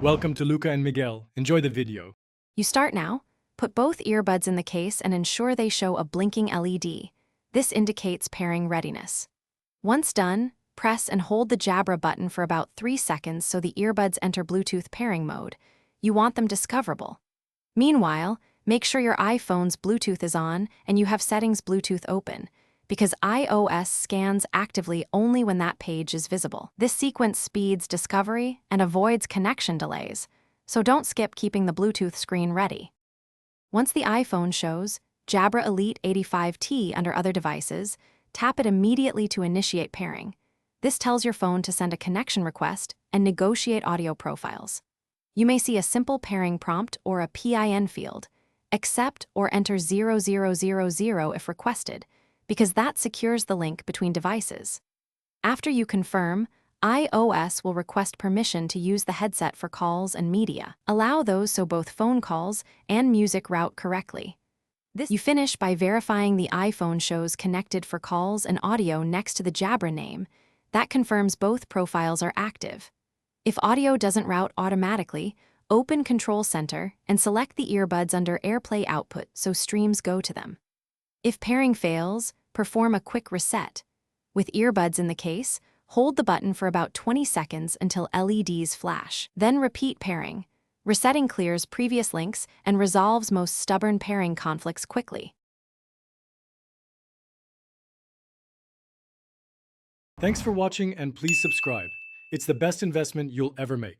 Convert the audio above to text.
Welcome to Luca and Miguel. Enjoy the video. You start now. Put both earbuds in the case and ensure they show a blinking LED. This indicates pairing readiness. Once done, press and hold the Jabra button for about 3 seconds so the earbuds enter Bluetooth pairing mode. You want them discoverable. Meanwhile, make sure your iPhone's Bluetooth is on and you have settings Bluetooth open, because iOS scans actively only when that page is visible. This sequence speeds discovery and avoids connection delays, so don't skip keeping the Bluetooth screen ready. Once the iPhone shows Jabra Elite 85T under other devices, tap it immediately to initiate pairing. This tells your phone to send a connection request and negotiate audio profiles. You may see a simple pairing prompt or a PIN field. Accept or enter 0000 if requested, because that secures the link between devices. After you confirm, iOS will request permission to use the headset for calls and media. Allow those so both phone calls and music route correctly. You finish by verifying the iPhone shows connected for calls and audio next to the Jabra name. That confirms both profiles are active. If audio doesn't route automatically, open Control Center and select the earbuds under AirPlay output so streams go to them. If pairing fails, perform a quick reset. With earbuds in the case, hold the button for about 20 seconds until LEDs flash. Then repeat pairing. Resetting clears previous links and resolves most stubborn pairing conflicts quickly. Thanks for watching and please subscribe. It's the best investment you'll ever make.